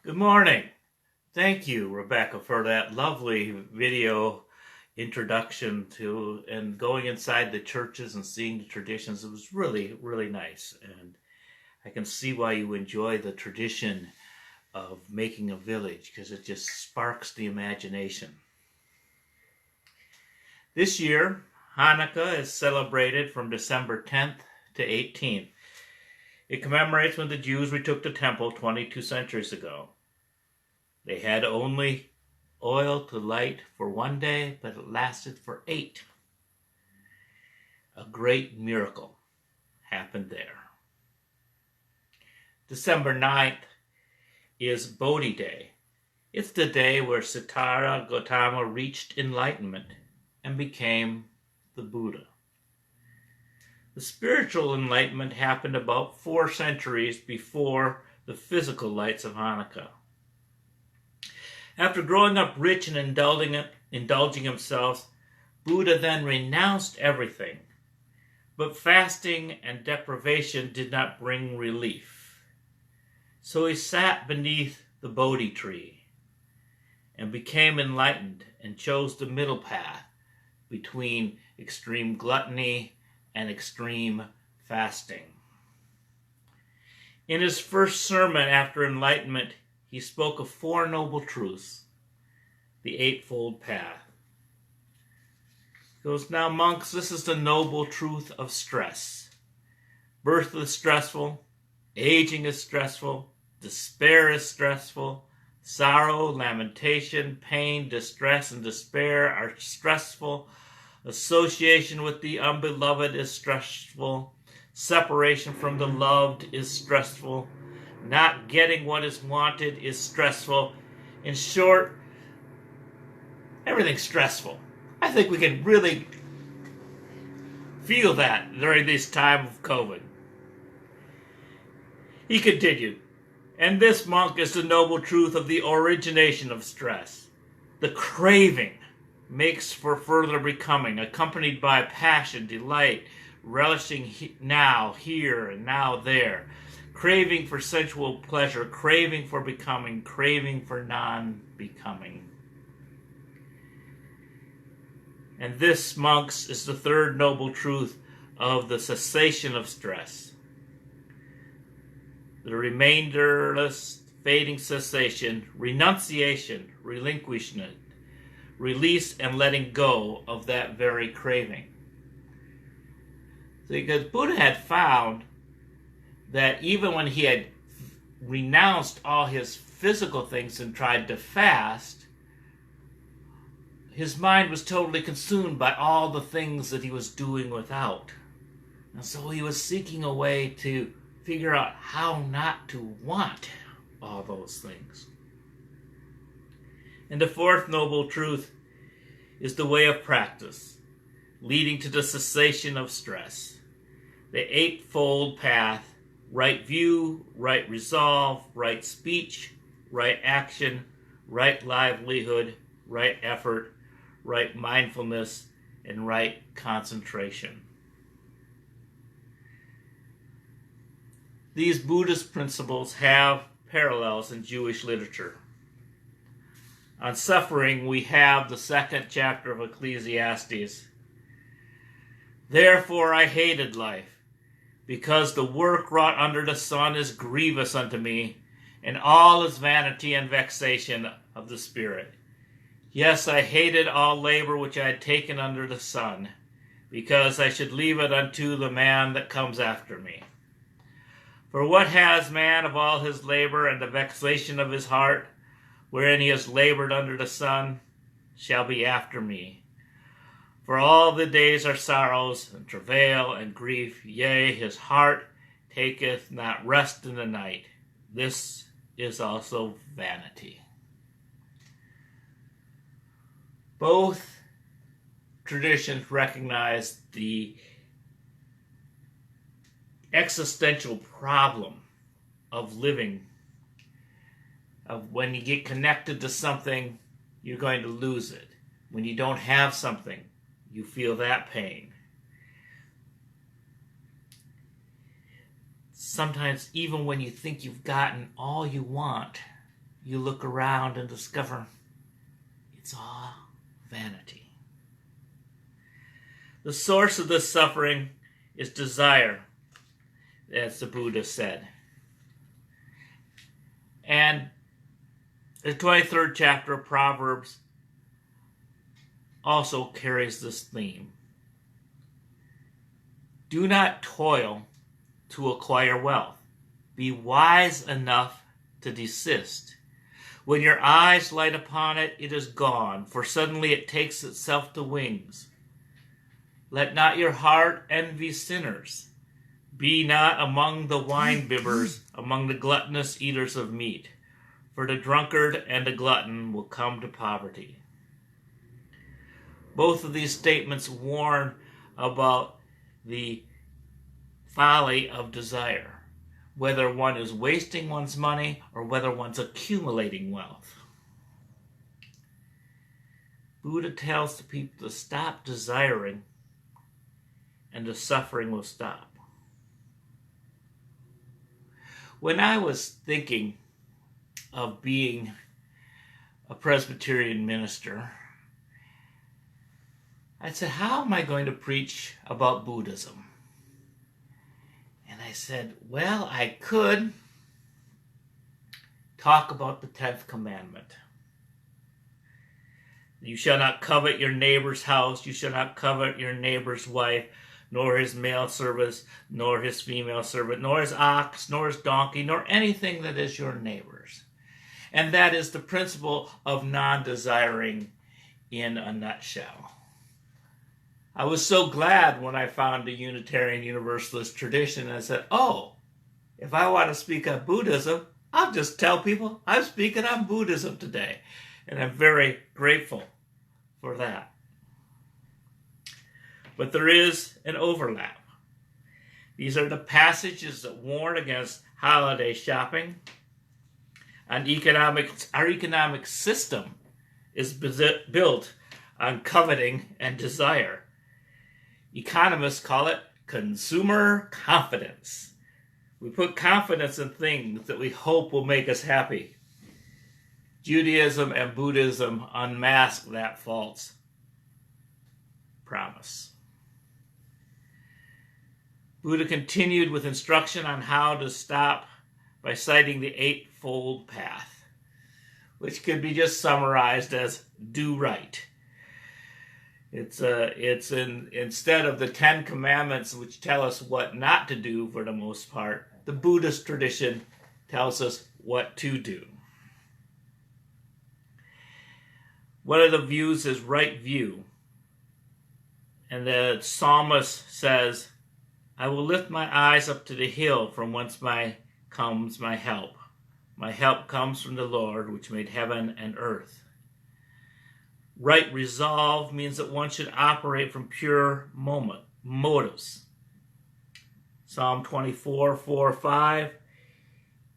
Good morning. Thank you, Rebecca, for that lovely video introduction to and going inside the churches and seeing the traditions. It was really, really nice. And I can see why you enjoy the tradition of making a village because it just sparks the imagination. This year, Hannukah is celebrated from December 10th to 18th. It commemorates when the Jews retook the temple 22 centuries ago. They had only oil to light for one day, but it lasted for 8. A great miracle happened there. December 9th is Bodhi Day. It's the day where Siddhartha Gautama reached enlightenment and became the Buddha. The spiritual enlightenment happened about 4 centuries before the physical lights of Hannukah. After growing up rich and indulging himself, Buddha then renounced everything. But fasting and deprivation did not bring relief. So he sat beneath the Bodhi tree and became enlightened and chose the middle path between extreme gluttony and extreme fasting. In his first sermon after enlightenment, he spoke of 4 noble truths, the Eightfold Path. He goes, now monks, this is the noble truth of stress. Birth is stressful, aging is stressful, despair is stressful, sorrow, lamentation, pain, distress, and despair are stressful. Association with the unbeloved is stressful. Separation from the loved is stressful. Not getting what is wanted is stressful. In short, everything's stressful. I think we can really feel that during this time of COVID. He continued, and this, monk, is the noble truth of the origination of stress. The craving makes for further becoming, accompanied by passion, delight, relishing now, here, and now there. Craving for sensual pleasure, craving for becoming, craving for non-becoming. And this, monks, is the third noble truth of the cessation of stress. The remainderless, fading cessation, renunciation, relinquishment, release and letting go of that very craving. Because Buddha had found that even when he had renounced all his physical things and tried to fast, his mind was totally consumed by all the things that he was doing without. And so he was seeking a way to figure out how not to want all those things. And the fourth noble truth is the way of practice, leading to the cessation of stress. The Eightfold Path: right view, right resolve, right speech, right action, right livelihood, right effort, right mindfulness, and right concentration. These Buddhist principles have parallels in Jewish literature. On suffering, we have the 2nd chapter of Ecclesiastes. Therefore I hated life, because the work wrought under the sun is grievous unto me, and all is vanity and vexation of the spirit. Yes, I hated all labor which I had taken under the sun, because I should leave it unto the man that comes after me. For what has man of all his labor and the vexation of his heart, wherein he has labored under the sun, shall be after me. For all the days are sorrows, and travail, and grief, yea, his heart taketh not rest in the night. This is also vanity. Both traditions recognize the existential problem of living, of when you get connected to something, you're going to lose it. When you don't have something, you feel that pain. Sometimes even when you think you've gotten all you want, you look around and discover it's all vanity. The source of this suffering is desire, as the Buddha said. And the 23rd chapter of Proverbs also carries this theme. Do not toil to acquire wealth. Be wise enough to desist. When your eyes light upon it, it is gone, for suddenly it takes itself to wings. Let not your heart envy sinners. Be not among the wine-bibbers, among the gluttonous eaters of meat, for the drunkard and the glutton will come to poverty. Both of these statements warn about the folly of desire, whether one is wasting one's money or whether one's accumulating wealth. Buddha tells the people to stop desiring, and the suffering will stop. When I was thinking of being a Presbyterian minister, I said, how am I going to preach about Buddhism? And I said, well, I could talk about the 10th commandment. You shall not covet your neighbor's house, you shall not covet your neighbor's wife, nor his male servant, nor his female servant, nor his ox, nor his donkey, nor anything that is your neighbor's. And that is the principle of non-desiring in a nutshell. I was so glad when I found the Unitarian Universalist tradition, and I said, oh, if I want to speak on Buddhism, I'll just tell people I'm speaking on Buddhism today. And I'm very grateful for that. But there is an overlap. These are the passages that warn against holiday shopping. And our economic system is built on coveting and desire. Economists call it consumer confidence. We put confidence in things that we hope will make us happy. Judaism and Buddhism unmask that false promise. Buddha continued with instruction on how to stop by citing the Eightfold Path, which could be just summarized as do right. Instead of the 10 Commandments, which tell us what not to do for the most part, the Buddhist tradition tells us what to do. One of the views is right view. And the psalmist says, I will lift my eyes up to the hill from whence comes my help. My help comes from the Lord, which made heaven and earth. Right resolve means that one should operate from pure motives. Psalm 24, 4, 5.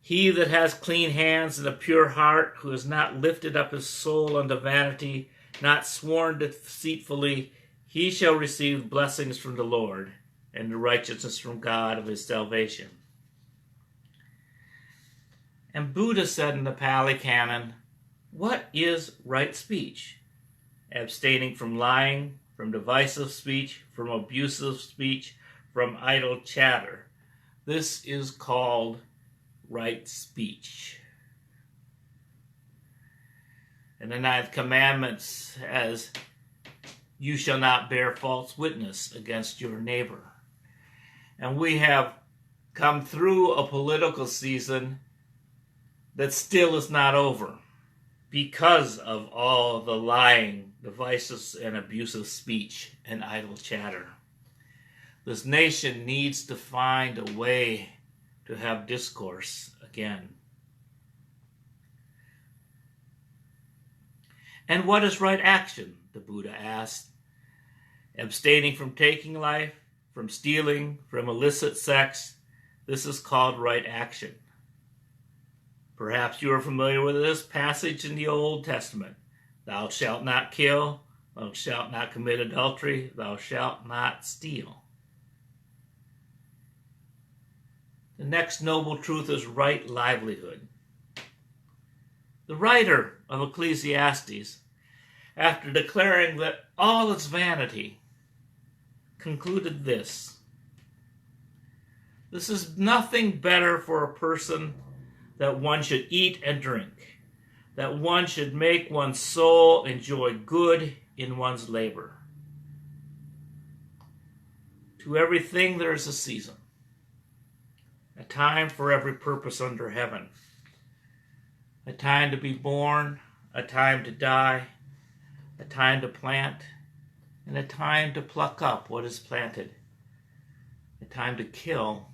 He that has clean hands and a pure heart, who has not lifted up his soul unto vanity, not sworn deceitfully, he shall receive blessings from the Lord, and the righteousness from God of his salvation. And Buddha said in the Pali Canon, what is right speech? Abstaining from lying, from divisive speech, from abusive speech, from idle chatter. This is called right speech. And the 9th commandment says, you shall not bear false witness against your neighbor. And we have come through a political season that still is not over because of all the lying, divisive, and abusive speech and idle chatter. This nation needs to find a way to have discourse again. And what is right action? The Buddha asked. Abstaining from taking life, from stealing, from illicit sex. This is called right action. Perhaps you are familiar with this passage in the Old Testament. Thou shalt not kill, thou shalt not commit adultery, thou shalt not steal. The next noble truth is right livelihood. The writer of Ecclesiastes, after declaring that all is vanity, concluded this: "This is nothing better for a person that one should eat and drink, that one should make one's soul enjoy good in one's labor. To everything there is a season, a time for every purpose under heaven, a time to be born, a time to die, a time to plant, and a time to pluck up what is planted, a time to kill,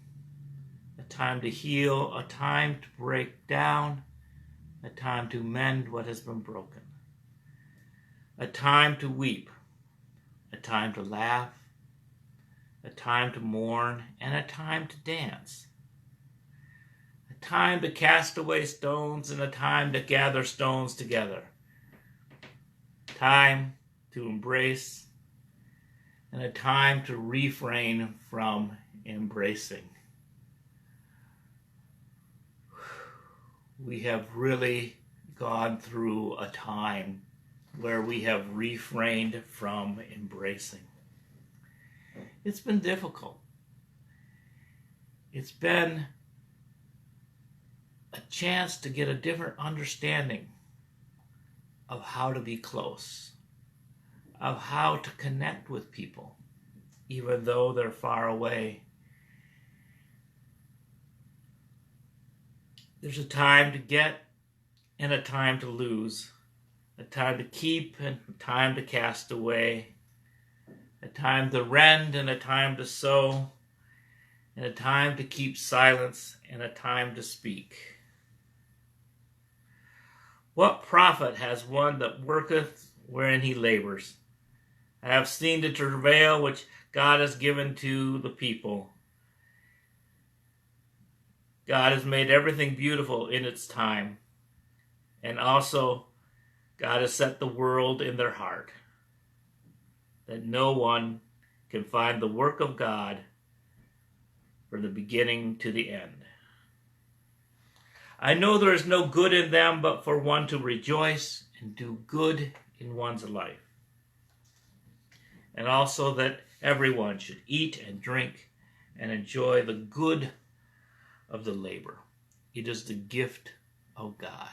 a time to heal, a time to break down, a time to mend what has been broken, a time to weep, a time to laugh, a time to mourn, and a time to dance, a time to cast away stones, and a time to gather stones together, time to embrace, and a time to refrain from embracing." We have really gone through a time where we have refrained from embracing. It's been difficult. It's been a chance to get a different understanding of how to be close, of how to connect with people, even though they're far away. There's a time to get and a time to lose, a time to keep and a time to cast away, a time to rend and a time to sow, and a time to keep silence and a time to speak. What profit has one that worketh wherein he labors? I have seen the travail which God has given to the people. God has made everything beautiful in its time, and also God has set the world in their heart, that no one can find the work of God from the beginning to the end. I know there is no good in them but for one to rejoice and do good in one's life, and also that everyone should eat and drink and enjoy the good of the labor. It is the gift of God.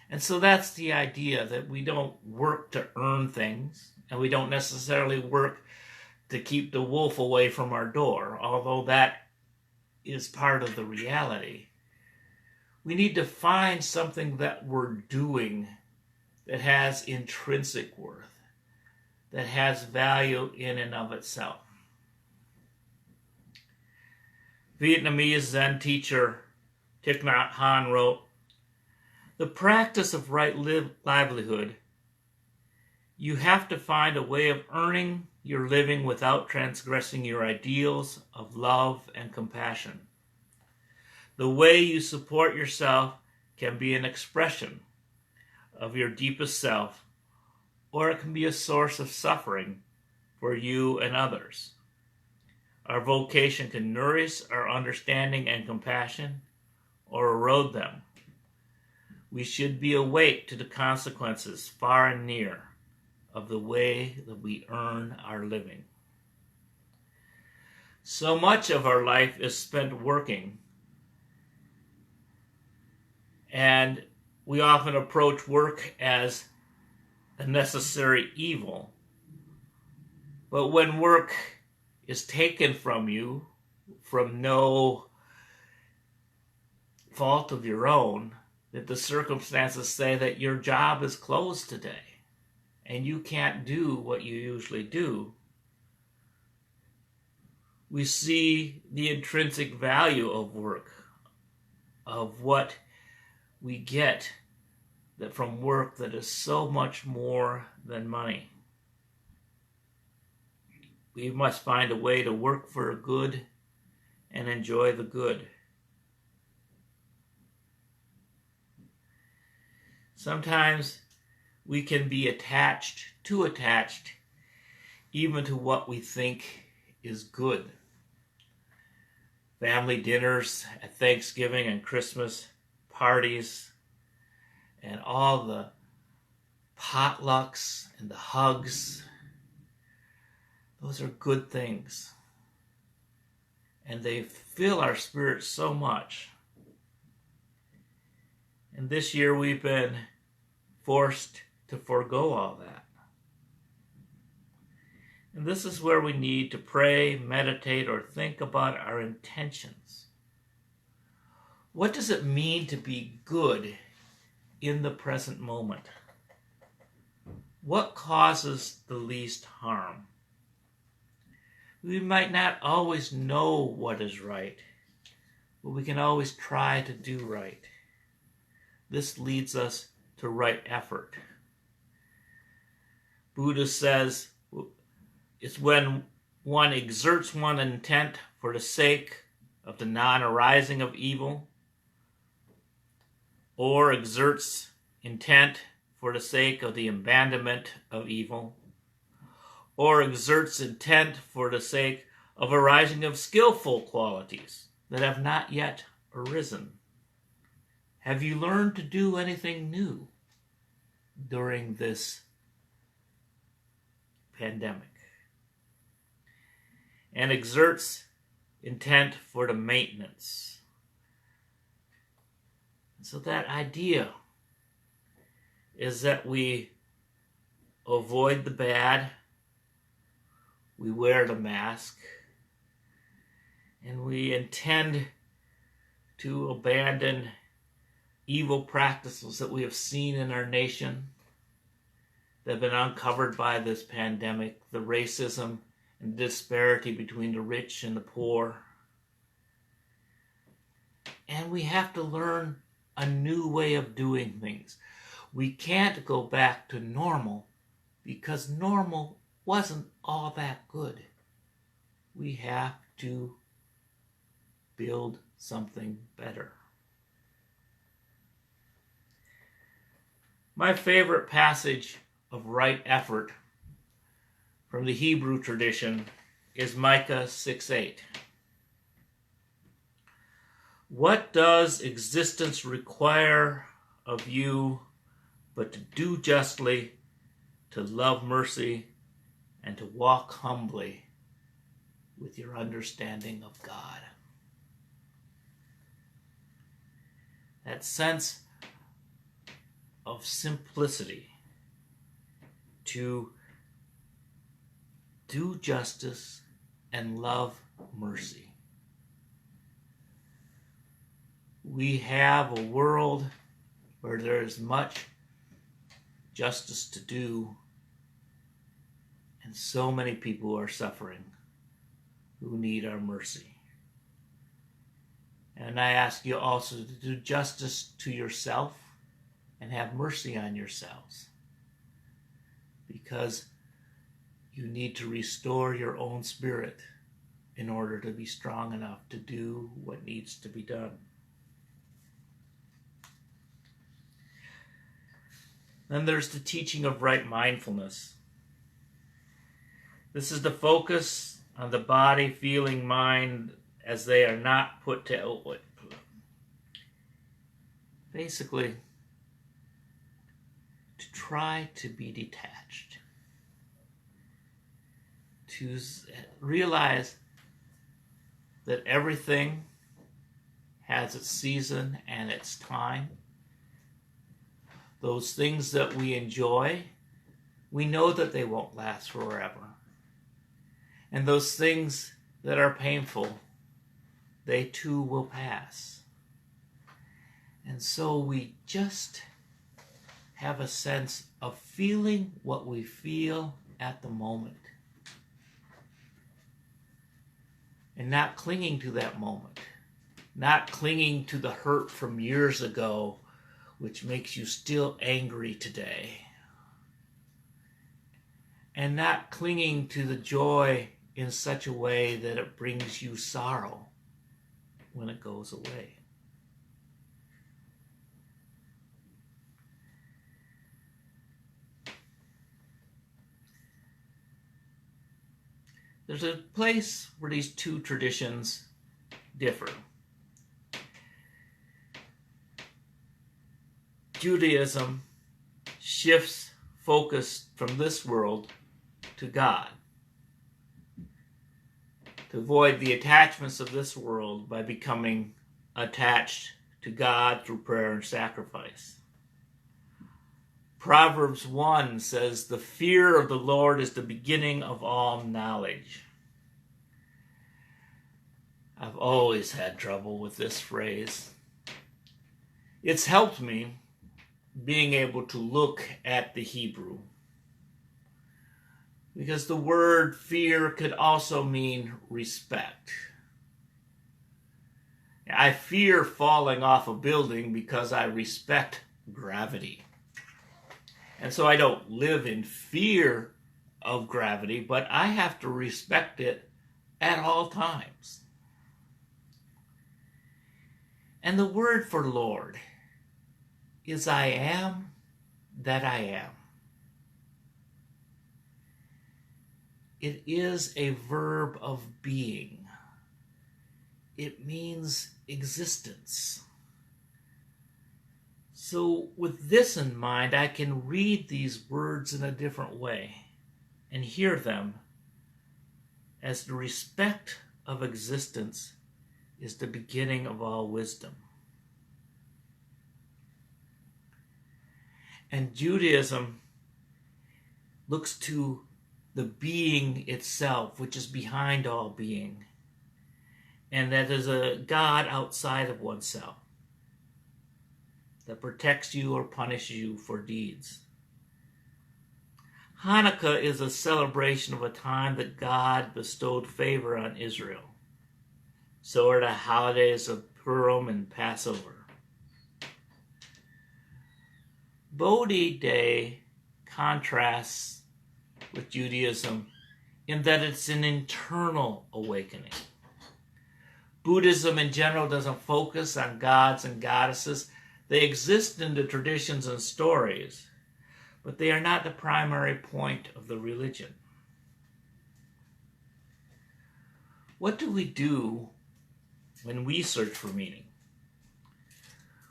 And so that's the idea, that we don't work to earn things, and we don't necessarily work to keep the wolf away from our door, although that is part of the reality. We need to find something that we're doing that has intrinsic worth, that has value in and of itself. Vietnamese Zen teacher Thich Nhat Hanh wrote, "The practice of right livelihood, you have to find a way of earning your living without transgressing your ideals of love and compassion. The way you support yourself can be an expression of your deepest self, or it can be a source of suffering for you and others. Our vocation can nourish our understanding and compassion, or erode them. We should be awake to the consequences, far and near, of the way that we earn our living." So much of our life is spent working, and we often approach work as a necessary evil. But when work is taken from you from no fault of your own, that the circumstances say that your job is closed today and you can't do what you usually do, we see the intrinsic value of work, of what we get that from work that is so much more than money. We must find a way to work for a good and enjoy the good. Sometimes we can be too attached, even to what we think is good. Family dinners at Thanksgiving and Christmas, parties, and all the potlucks and the hugs. Those are good things. And they fill our spirits so much. And this year we've been forced to forego all that. And this is where we need to pray, meditate, or think about our intentions. What does it mean to be good in the present moment? What causes the least harm? We might not always know what is right, but we can always try to do right. This leads us to right effort. Buddha says it's when one exerts one's intent for the sake of the non-arising of evil, or exerts intent for the sake of the abandonment of evil, or exerts intent for the sake of arising of skillful qualities that have not yet arisen. Have you learned to do anything new during this pandemic? And exerts intent for the maintenance. So that idea is that we avoid the bad, we wear the mask, and we intend to abandon evil practices that we have seen in our nation that have been uncovered by this pandemic, the racism and disparity between the rich and the poor. And we have to learn a new way of doing things. We can't go back to normal because normal wasn't all that good. We have to build something better. My favorite passage of right effort from the Hebrew tradition is Micah 6:8. What does existence require of you but to do justly, to love mercy, and to walk humbly with your understanding of God? That sense of simplicity, to do justice and love mercy. We have a world where there is much justice to do, and so many people are suffering who need our mercy. And I ask you also to do justice to yourself and have mercy on yourselves, because you need to restore your own spirit in order to be strong enough to do what needs to be done. Then there's the teaching of right mindfulness. This is the focus on the body, feeling, mind as they are not put to output. Basically, to try to be detached. To realize that everything has its season and its time. Those things that we enjoy, we know that they won't last forever. And those things that are painful, they too will pass. And so we just have a sense of feeling what we feel at the moment. And not clinging to that moment. Not clinging to the hurt from years ago, which makes you still angry today. And not clinging to the joy in such a way that it brings you sorrow when it goes away. There's a place where these two traditions differ. Judaism shifts focus from this world to God, to avoid the attachments of this world by becoming attached to God through prayer and sacrifice. Proverbs 1 says, "The fear of the Lord is the beginning of all knowledge." I've always had trouble with this phrase. It's helped me being able to look at the Hebrew, because the word fear could also mean respect. I fear falling off a building because I respect gravity. And so I don't live in fear of gravity, but I have to respect it at all times. And the word for Lord is I am that I am. It is a verb of being. It means existence. So with this in mind, I can read these words in a different way and hear them as the respect of existence is the beginning of all wisdom. And Judaism looks to the being itself, which is behind all being, and that is a God outside of oneself that protects you or punishes you for deeds. Hannukah is a celebration of a time that God bestowed favor on Israel. So are the holidays of Purim and Passover. Bodhi Day contrasts with Judaism in that it's an internal awakening. Buddhism in general doesn't focus on gods and goddesses. They exist in the traditions and stories, but they are not the primary point of the religion. What do we do when we search for meaning?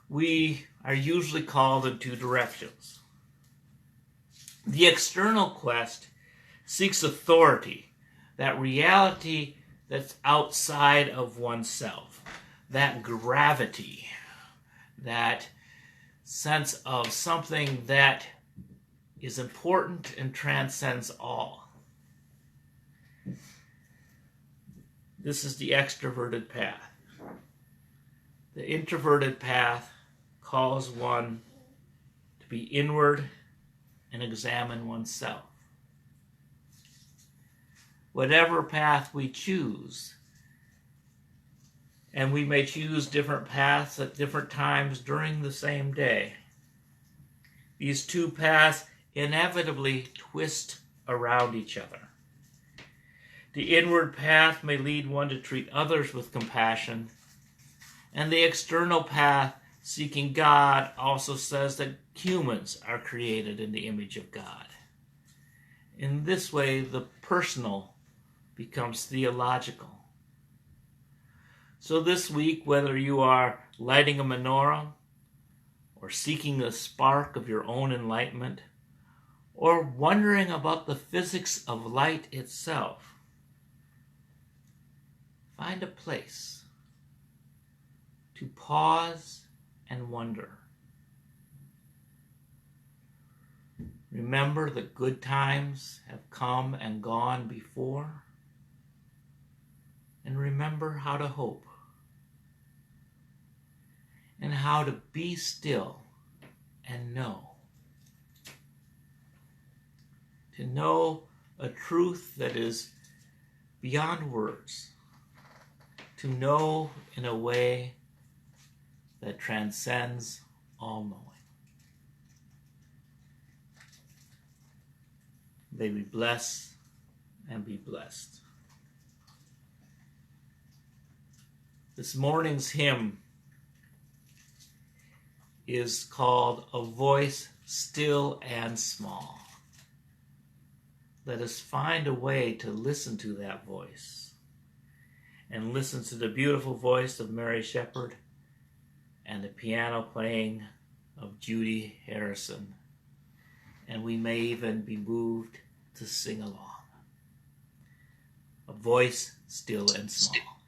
We are usually called in two directions. The external quest seeks authority, that reality that's outside of oneself, that gravity, that sense of something that is important and transcends all. This is the extroverted path. The introverted path calls one to be inward and examine oneself. Whatever path we choose, and we may choose different paths at different times during the same day, these two paths inevitably twist around each other. The inward path may lead one to treat others with compassion, and the external path, seeking God, also says that humans are created in the image of God. In this way, the personal becomes theological. So this week, whether you are lighting a menorah, or seeking the spark of your own enlightenment, or wondering about the physics of light itself, find a place to pause and wonder. Remember that good times have come and gone before, and remember how to hope, and how to be still and know. To know a truth that is beyond words. To know in a way that transcends all knowing. May we bless and be blessed. This morning's hymn is called "A Voice Still and Small." Let us find a way to listen to that voice and listen to the beautiful voice of Mary Shepherd and the piano playing of Judy Harrison, and we may even be moved to sing along. A voice still and small.